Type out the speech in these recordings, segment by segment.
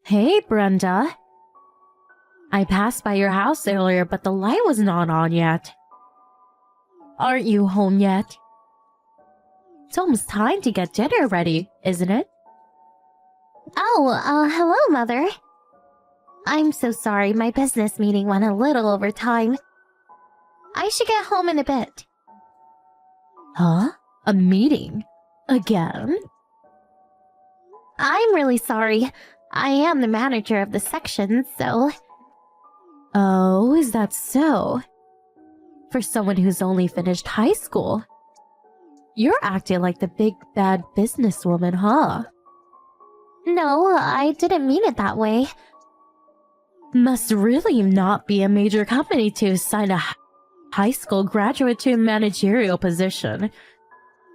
Hey, Brenda. I passed by your house earlier, but the light was not on yet. Aren't you home yet? It's almost time to get dinner ready, isn't it? Oh, hello, Mother. I'm so sorry, my business meeting went a little over time. I should get home in a bit. Huh? A meeting? Again? I'm really sorry. I am the manager of the section, so... Oh, is that so? For someone who's only finished high school. You're acting like the big bad businesswoman, huh? No, I didn't mean it that way. Must really not be a major company to assign a high school graduate to a managerial position.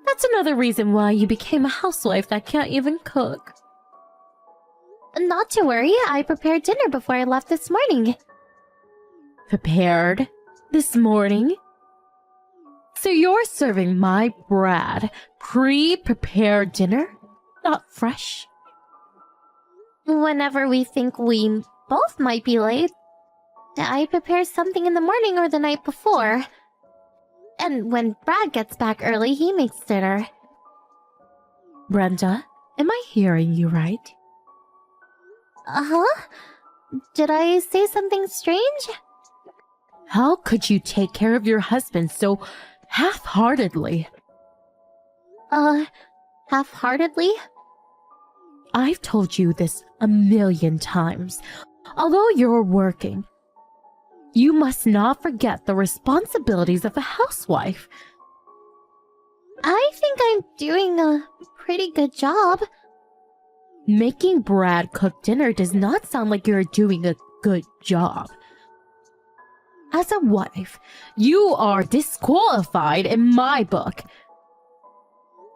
That's another reason why you became a housewife that can't even cook. Not to worry, I prepared dinner before I left this morning. Prepared? This morning? So you're serving my Brad pre-prepared dinner? Not fresh? Whenever we think we both might be late, I prepare something in the morning or the night before. And when Brad gets back early, he makes dinner. Brenda, am I hearing you right? Uh-huh? Did I say something strange? How could you take care of your husband so half-heartedly? Half-heartedly? I've told you this a million times. Although you're working, you must not forget the responsibilities of a housewife. I think I'm doing a pretty good job. Making Brad cook dinner does not sound like you're doing a good job. As a wife, you are disqualified in my book.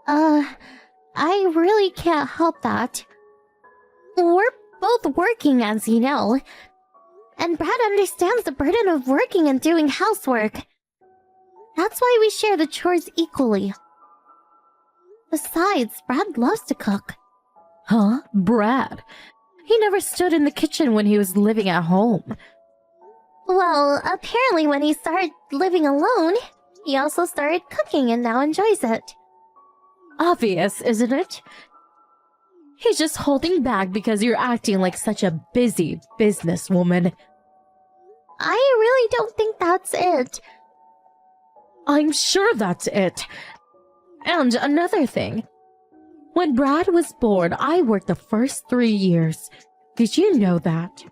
I really can't help that. We're both working, as you know. And Brad understands the burden of working and doing housework. That's why we share the chores equally. Besides, Brad loves to cook. Huh? Brad? He never stood in the kitchen when he was living at home. Well, apparently when he started living alone, he also started cooking and now enjoys it. Obvious, isn't it? He's just holding back because you're acting like such a busy businesswoman. I really don't think that's it. I'm sure that's it. And another thing. When Brad was born, I worked the first 3 years. Did you know that?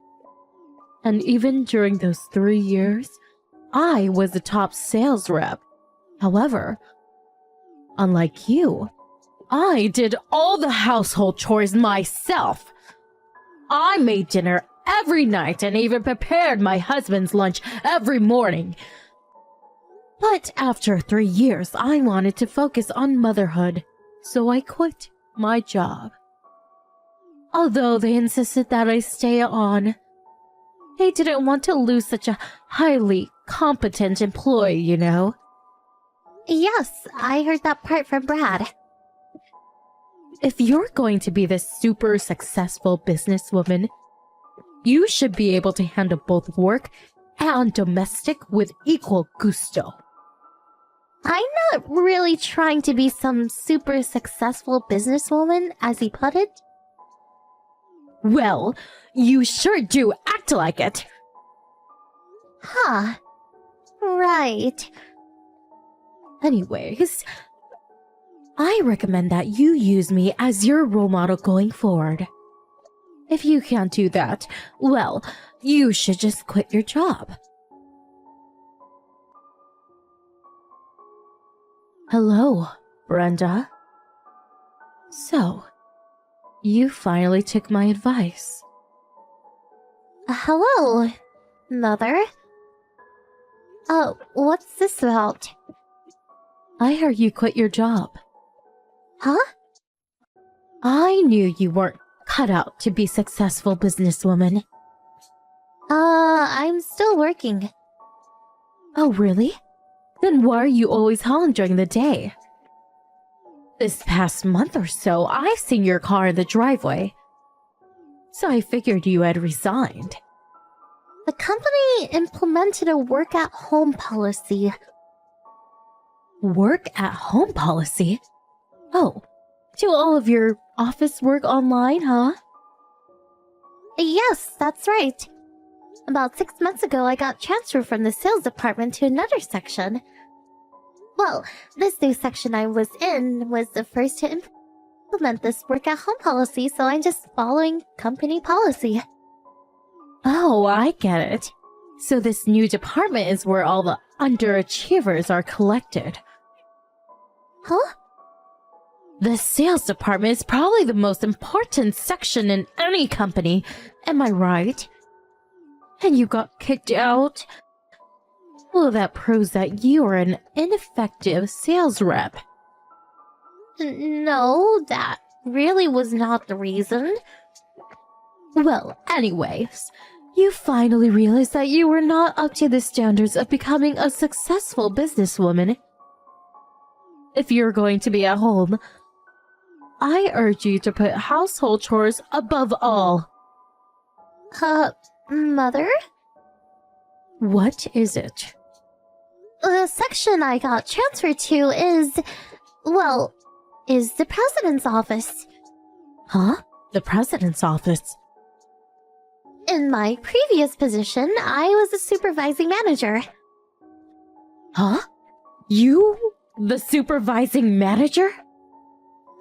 And even during those 3 years, I was the top sales rep. However, unlike you, I did all the household chores myself. I made dinner every night and even prepared my husband's lunch every morning. But after 3 years, I wanted to focus on motherhood, so I quit my job. Although they insisted that I stay on, they didn't want to lose such a highly competent employee, you know? Yes, I heard that part from Brad. If you're going to be this super successful businesswoman, you should be able to handle both work and domestic with equal gusto. I'm not really trying to be some super successful businesswoman, as he put it. Well, you sure do act like it. Huh. Right. Anyways, I recommend that you use me as your role model going forward. If you can't do that, well, you should just quit your job. Hello, Brenda. So, you finally took my advice. Hello, Mother. What's this about? I heard you quit your job. Huh? I knew you weren't cut out to be successful businesswoman. I'm still working. Oh, really? Then why are you always home during the day? This past month or so, I've seen your car in the driveway. so I figured you had resigned. The company implemented a work-at-home policy. Work-at-home policy? Oh, do all of your office work online, huh? Yes, that's right. About 6 months ago, I got transferred from the sales department to another section. Well, this new section I was in was the first to implement this work-at-home policy, so I'm just following company policy. Oh, I get it. So this new department is where all the underachievers are collected. Huh? The sales department is probably the most important section in any company, am I right? And you got kicked out? Well, that proves that you are an ineffective sales rep. No, that really was not the reason. Well, anyways, you finally realized that you were not up to the standards of becoming a successful businesswoman. If you're going to be at home, I urge you to put household chores above all. Mother? What is it? The section I got transferred to is the president's office. Huh? The president's office? In my previous position, I was a supervising manager. Huh? You? The supervising manager?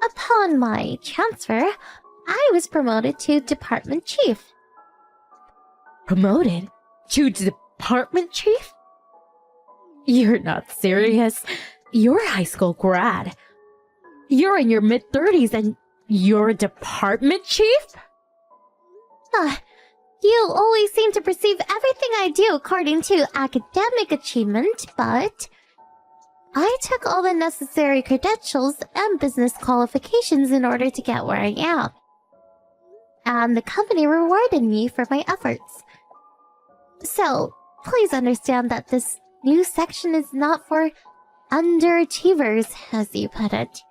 Upon my transfer, I was promoted to department chief. Promoted? To department chief? You're not serious. You're a high school grad. You're in your mid-30s and you're a department chief? You always seem to perceive everything I do according to academic achievement, but I took all the necessary credentials and business qualifications in order to get where I am. And the company rewarded me for my efforts. So, please understand that this new section is not for underachievers, as you put it.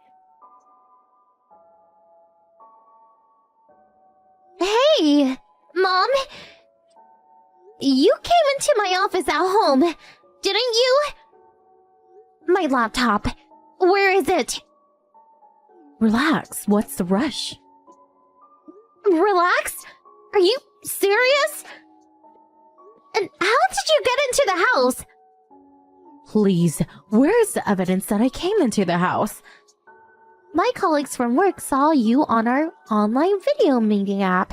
Hey! Mom? You came into my office at home, didn't you? My laptop. Where is it? Relax, what's the rush? Relax? Are you serious? And how did you get into the house? Please, where's the evidence that I came into the house? My colleagues from work saw you on our online video meeting app.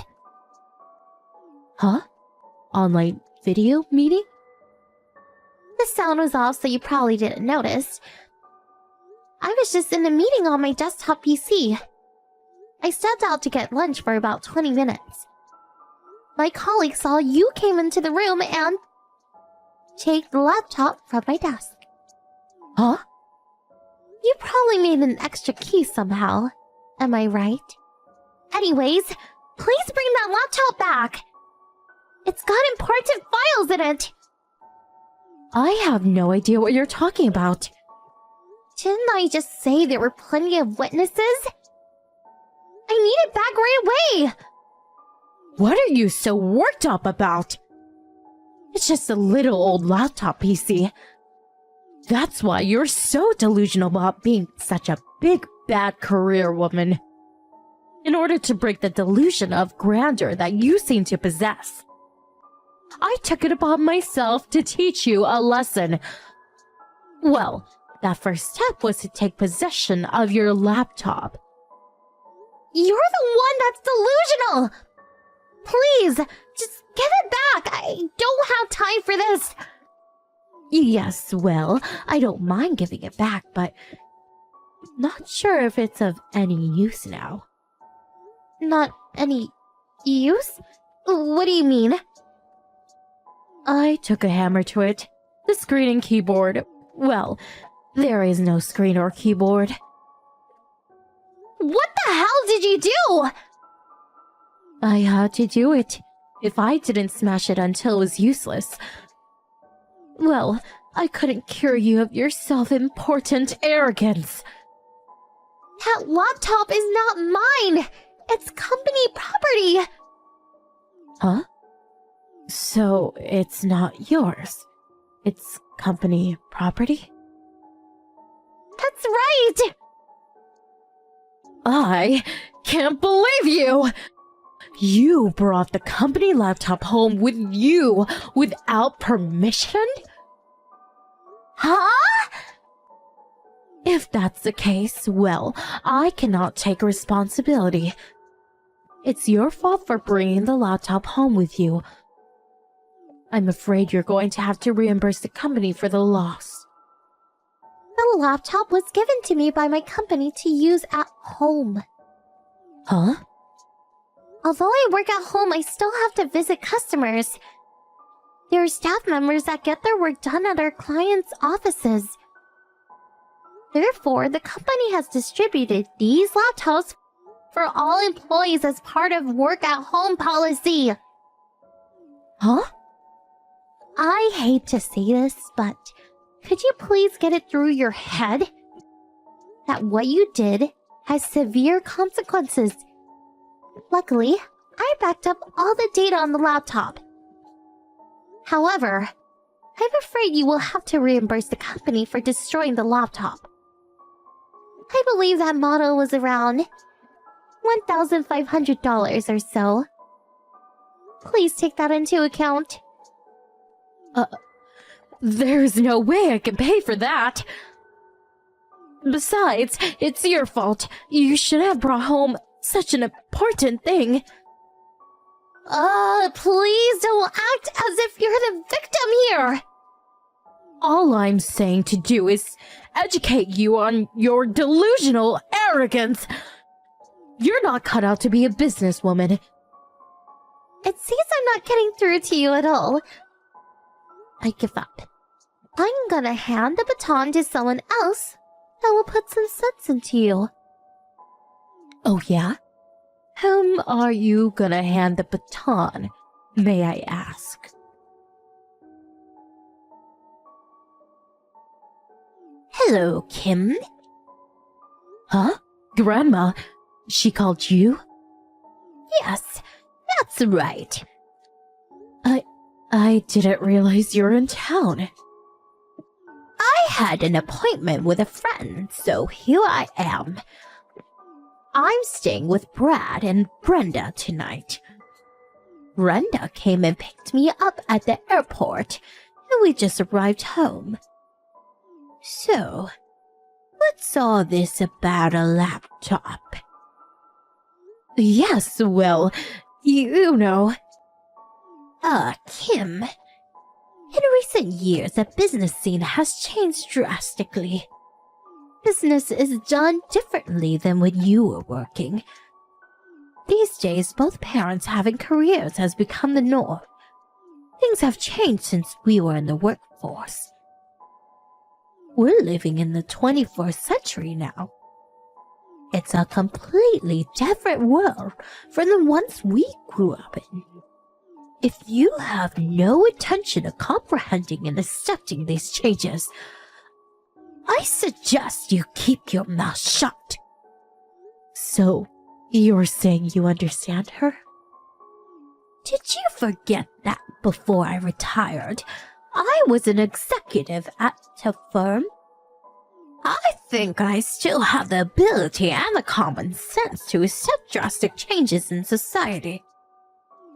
Huh? Online video meeting? The sound was off, so you probably didn't notice. I was just in a meeting on my desktop PC. I stepped out to get lunch for about 20 minutes. My colleague saw you came into the room and take the laptop from my desk. Huh? You probably made an extra key somehow. Am I right? Anyways, please bring that laptop back. It's got important files in it. I have no idea what you're talking about. Didn't I just say there were plenty of witnesses? I need it back right away. What are you so worked up about? It's just a little old laptop PC. That's why you're so delusional about being such a big, bad career woman. In order to break the delusion of grandeur that you seem to possess, I took it upon myself to teach you a lesson. Well, that first step was to take possession of your laptop. You're the one that's delusional! Please, just give it back! I don't have time for this! Yes, well, I don't mind giving it back, but not sure if it's of any use now. Not any use? What do you mean? I took a hammer to it. The screen and keyboard. Well, there is no screen or keyboard. What the hell did you do? I had to do it. If I didn't smash it until it was useless, well, I couldn't cure you of your self-important arrogance. That laptop is not mine! It's company property! Huh? So it's not yours. It's company property? That's right! I can't believe you! You brought the company laptop home with you without permission? Huh? If that's the case, well, I cannot take responsibility. It's your fault for bringing the laptop home with you. I'm afraid you're going to have to reimburse the company for the loss. The laptop was given to me by my company to use at home. Huh? Although I work at home, I still have to visit customers. There are staff members that get their work done at our clients' offices. Therefore, the company has distributed these laptops for all employees as part of work at home policy. Huh? I hate to say this, but could you please get it through your head that what you did has severe consequences? Luckily, I backed up all the data on the laptop. However, I'm afraid you will have to reimburse the company for destroying the laptop. I believe that model was around $1,500 or so. Please take that into account. There's no way I can pay for that. Besides, it's your fault. You should have brought home such an important thing. Please don't act as if you're the victim here. All I'm saying to do is educate you on your delusional arrogance. You're not cut out to be a businesswoman. It seems I'm not getting through to you at all. I give up. I'm gonna hand the baton to someone else that will put some sense into you. Oh yeah? Whom are you gonna hand the baton, may I ask? Hello, Kim. Huh? Grandma, she called you? Yes, that's right. I didn't realize you were in town. I had an appointment with a friend, so here I am. I'm staying with Brad and Brenda tonight. Brenda came and picked me up at the airport, and we just arrived home. So, what's all this about a laptop? Yes, well, you know. Kim. In recent years, the business scene has changed drastically. Business is done differently than when you were working. These days, both parents having careers has become the norm. Things have changed since we were in the workforce. We're living in the 21st century now. It's a completely different world from the ones we grew up in. If you have no intention of comprehending and accepting these changes, I suggest you keep your mouth shut. So, you're saying you understand her? Did you forget that before I retired, I was an executive at a firm? I think I still have the ability and the common sense to accept drastic changes in society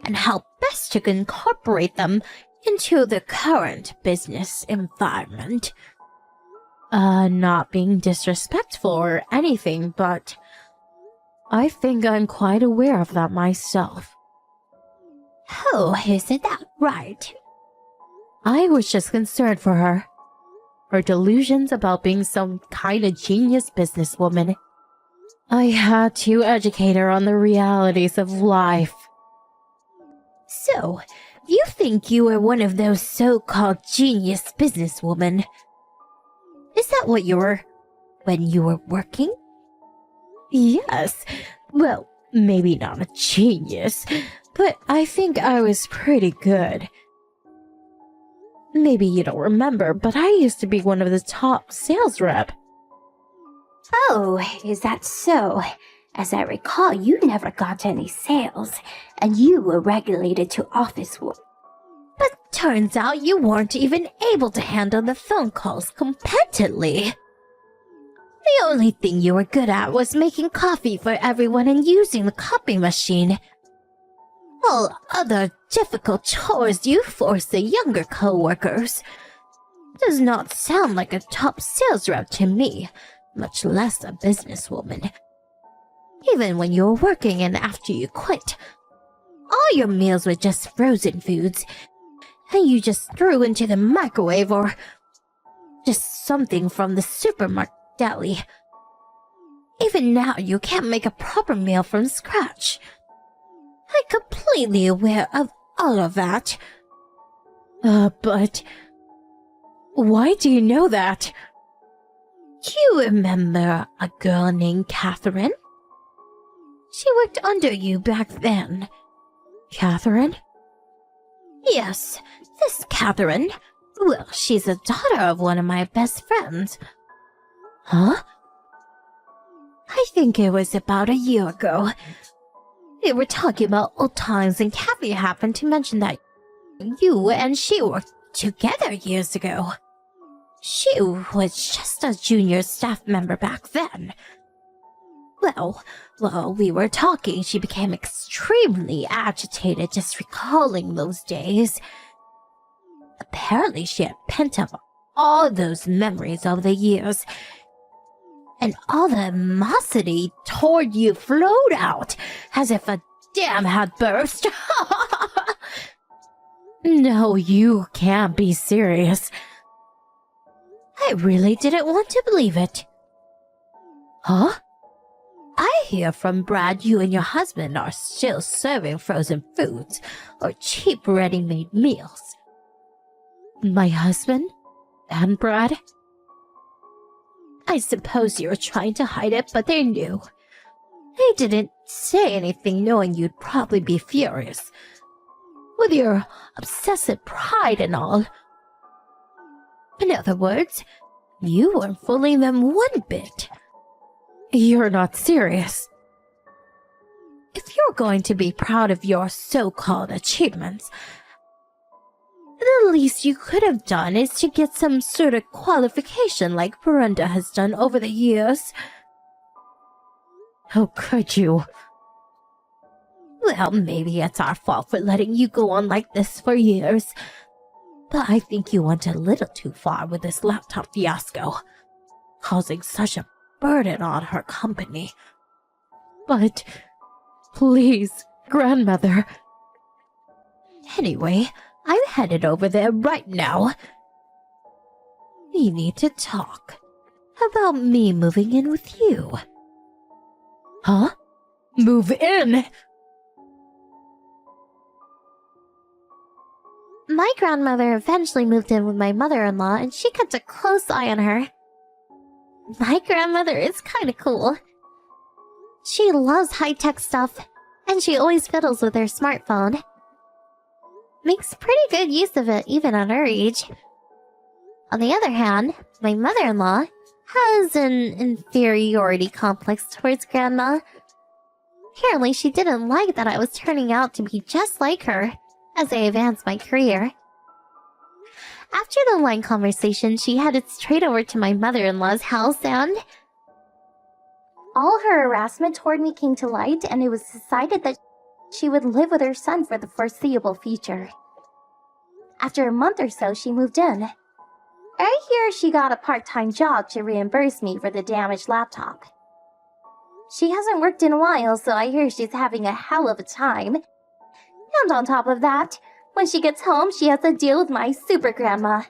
and how best to incorporate them into the current business environment. Not being disrespectful or anything, but I think I'm quite aware of that myself. Oh, isn't that right? I was just concerned for her. Her delusions about being some kind of genius businesswoman. I had to educate her on the realities of life. So, you think you were one of those so-called genius businesswomen? Is that what you were when you were working? Yes. Well, maybe not a genius, but I think I was pretty good. Maybe you don't remember, but I used to be one of the top sales rep. Oh, is that so? As I recall, you never got any sales, and you were relegated to office work. But turns out you weren't even able to handle the phone calls competently. The only thing you were good at was making coffee for everyone and using the copy machine. All other difficult chores you force the younger co-workers. Does not sound like a top sales rep to me, much less a businesswoman. Even when you were working and after you quit, all your meals were just frozen foods, and you just threw into the microwave or just something from the supermarket deli. Even now, you can't make a proper meal from scratch. I'm completely aware of all of that. But why do you know that? You remember a girl named Catherine? She worked under you back then. Catherine? Yes, this Catherine. Well, she's a daughter of one of my best friends. Huh? I think it was about a year ago. We were talking about old times and Kathy happened to mention that you and she worked together years ago. She was just a junior staff member back then. Well, while we were talking, she became extremely agitated just recalling those days. Apparently, she had pent up all those memories over the years, and all the animosity toward you flowed out as if a dam had burst. No, you can't be serious. I really didn't want to believe it. Huh? I hear from Brad you and your husband are still serving frozen foods or cheap ready-made meals. My husband? And Brad? I suppose you were trying to hide it, but they knew. They didn't say anything knowing you'd probably be furious. With your obsessive pride and all. In other words, you weren't fooling them one bit. You're not serious. If you're going to be proud of your so-called achievements, the least you could have done is to get some sort of qualification like Brenda has done over the years. How could you? Well, maybe it's our fault for letting you go on like this for years. But I think you went a little too far with this laptop fiasco, causing such a burden on her company. But, please, grandmother. Anyway, I'm headed over there right now. We need to talk about me moving in with you. Huh? Move in? My grandmother eventually moved in with my mother-in-law, and she kept a close eye on her. My grandmother is kinda cool. She loves high-tech stuff, and she always fiddles with her smartphone. Makes pretty good use of it, even at her age. On the other hand, my mother-in-law has an inferiority complex towards Grandma. Apparently, she didn't like that I was turning out to be just like her as I advanced my career. After the line conversation, she headed straight over to my mother-in-law's house and... all her harassment toward me came to light, and it was decided that she would live with her son for the foreseeable future. After a month or so, she moved in. I hear she got a part-time job to reimburse me for the damaged laptop. She hasn't worked in a while, so I hear she's having a hell of a time. And on top of that, when she gets home, she has to deal with my super grandma.